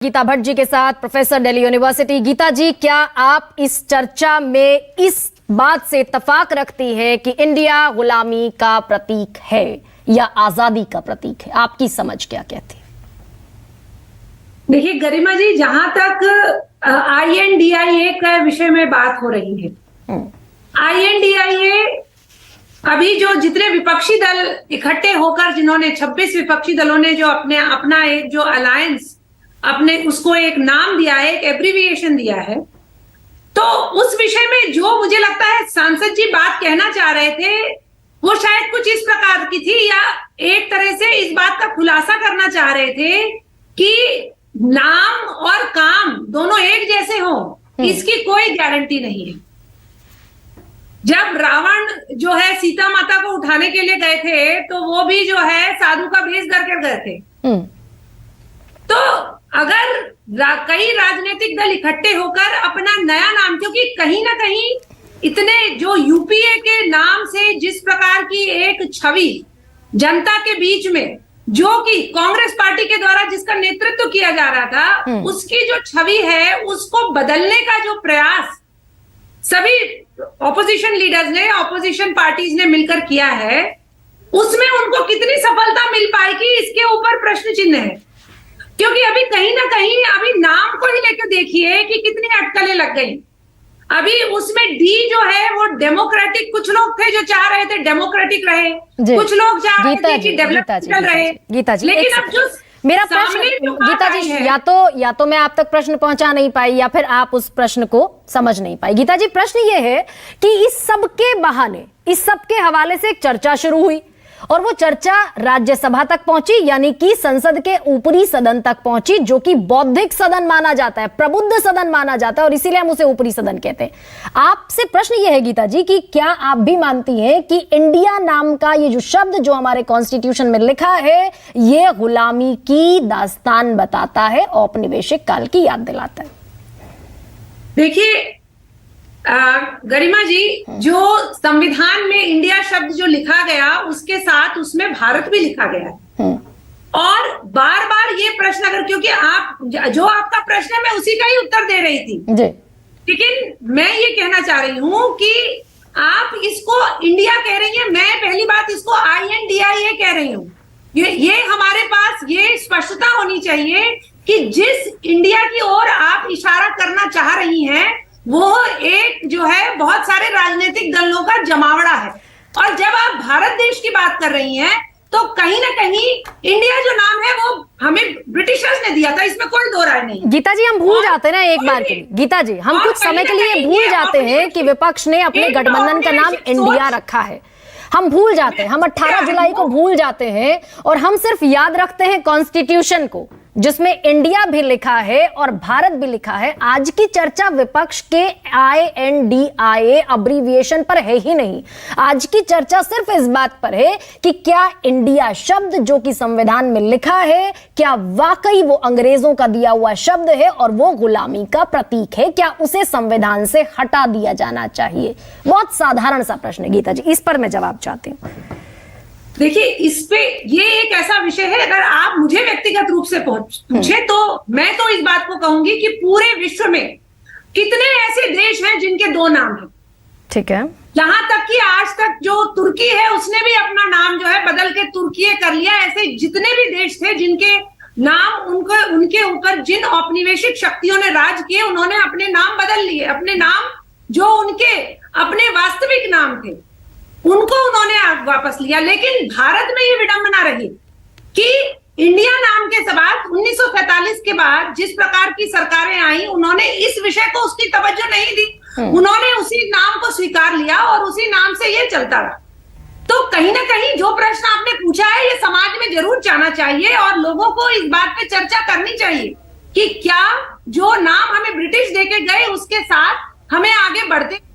गीता भट्ट जी के साथ, professor Delhi university. Gita जी, क्या आप इस चर्चा में इस बात से इत्तेफाक रखती है कि इंडिया गुलामी का प्रतीक है या आजादी का प्रतीक है? आपकी समझ क्या कहती है? देखिए गरिमा जी, जहां तक INDIA का विषय में बात हो रही है, INDIA अभी जो जितने विपक्षी दल इकट्ठे होकर, जिन्होंने 26 विपक्षी दलों ने जो अपना एक जो अलायंस अपने उसको एक नाम दिया है, एक एब्रीविएशन दिया है, तो उस विषय में जो मुझे लगता है सांसद जी बात कहना चाह रहे थे वो शायद कुछ इस प्रकार की थी, या एक तरह से इस बात का खुलासा करना चाह रहे थे कि नाम और काम दोनों एक जैसे हों, इसकी कोई गारंटी नहीं है। जब रावण जो है सीता माता को उठाने के लिए गए थे तो वो भी जो है साधु का भेष करके गए थे। तो अगर कई राजनीतिक दल इकट्ठे होकर अपना नया नाम, क्योंकि कहीं ना कहीं इतने जो UPA के नाम से जिस प्रकार की एक छवि जनता के बीच में, जो कि कांग्रेस पार्टी के द्वारा जिसका नेतृत्व किया जा रहा था, उसकी जो छवि है उसको बदलने का जो प्रयास सभी ऑपोजिशन लीडर्स ने, ऑपोजिशन पार्टीज ने मिलकर किया है, उसमें उनको कितनी सफलता मिल पाएगी इसके ऊपर प्रश्न चिन्ह है। क्योंकि अभी कहीं ना कहीं अभी नाम को ही लेकर देखिए कि कितनी अटकलें लग गई। अभी उसमें D जो है वो डेमोक्रेटिक, कुछ लोग थे जो चाह रहे थे डेमोक्रेटिक रहे, कुछ लोग चाह रहे थे कि डेवलपमेंटल रहे। गीता जी, लेकिन अब जो मेरा प्रश्न, गीता जी, या तो मैं आप तक प्रश्न पहुंचा नहीं पाई या फिर आप उस प्रश्न को समझ नहीं पाई। गीता जी, प्रश्न ये है कि इस सब के बहाने, इस सब के हवाले से एक चर्चा शुरू हुई और वो चर्चा राज्यसभा तक पहुंची, यानी कि संसद के ऊपरी सदन तक पहुंची, जो कि बौद्धिक सदन माना जाता है, प्रबुद्ध सदन माना जाता है, और इसीलिए हम उसे ऊपरी सदन कहते हैं। आपसे प्रश्न यह है गीता जी कि क्या आप भी मानती हैं कि इंडिया नाम का ये जो शब्द जो हमारे कॉन्स्टिट्यूशन में लिखा है, ये गुलामी की दास्तान बताता है, औपनिवेशिक काल की याद दिलाता है? देखिए गरिमा जी, जो संविधान में इंडिया शब्द जो लिखा गया उसके साथ उसमें भारत भी लिखा गया है। और बार बार ये प्रश्न, अगर क्योंकि आप जो आपका प्रश्न है मैं उसी का ही उत्तर दे रही थी, लेकिन मैं ये कहना चाह रही हूं कि आप इसको इंडिया कह रही हैं, मैं पहली बात इसको INDIA कह रही हूं। ये हमारे पास ये स्पष्टता होनी चाहिए कि जिस इंडिया की ओर आप इशारा करना चाह रही हैं वो एक जो है बहुत सारे राजनीतिक दलों का जमावड़ा है। और जब आप भारत देश की बात कर रही हैं तो कहीं ना कहीं इंडिया जो नाम है वो हमें ब्रिटिशर्स ने दिया था, इसमें कोई दो राय नहीं। गीता जी, हम भूल जाते हैं ना एक बार के लिए, गीता जी, हम कुछ समय के लिए भूल जाते हैं कि विपक्ष ने अपने गठबंधन का नाम इंडिया रखा है। हम भूल जाते हैं, हम 18 जुलाई को भूल जाते हैं और हम सिर्फ याद रखते हैं कॉन्स्टिट्यूशन को, जिसमें इंडिया भी लिखा है और भारत भी लिखा है। आज की चर्चा विपक्ष के INDIA अब्रीविएशन पर है ही नहीं। आज की चर्चा सिर्फ इस बात पर है कि क्या इंडिया शब्द जो कि संविधान में लिखा है, क्या वाकई वो अंग्रेजों का दिया हुआ शब्द है और वो गुलामी का प्रतीक है? क्या उसे संविधान से हटा दिया जाना चाहिए? बहुत साधारण सा प्रश्न है गीता जी, इस पर मैं जवाब चाहती हूँ। देखिए, इस पे ये एक ऐसा विषय है, अगर आप मुझे व्यक्तिगत रूप से पूछे तो मैं तो इस बात को कहूंगी कि पूरे विश्व में कितने ऐसे देश हैं जिनके दो नाम हैं। ठीक है, यहां तक कि आज तक जो तुर्की है उसने भी अपना नाम जो है बदल के तुर्की कर लिया। ऐसे जितने भी देश थे जिनके नाम उनके ऊपर जिन औपनिवेशिक शक्तियों ने राज किए, उन्होंने अपने नाम बदल लिए। अपने नाम जो उनके अपने वास्तविक नाम थे उनको उन्होंने वापस लिया। लेकिन भारत में ये विडंबना रही कि इंडिया नाम के बाद 1947 के बाद जिस प्रकार की सरकारें आई, उन्होंने इस विषय को उसकी तवज्जो नहीं दी। उन्होंने उसी नाम को स्वीकार लिया और उसी नाम से ये चलता रहा। तो कहीं ना कहीं जो प्रश्न आपने पूछा है ये समाज में जरूर जाना चाहिए और लोगों को इस बात पे चर्चा करनी चाहिए कि क्या जो नाम हमें ब्रिटिश देके गए उसके साथ हमें आगे बढ़ते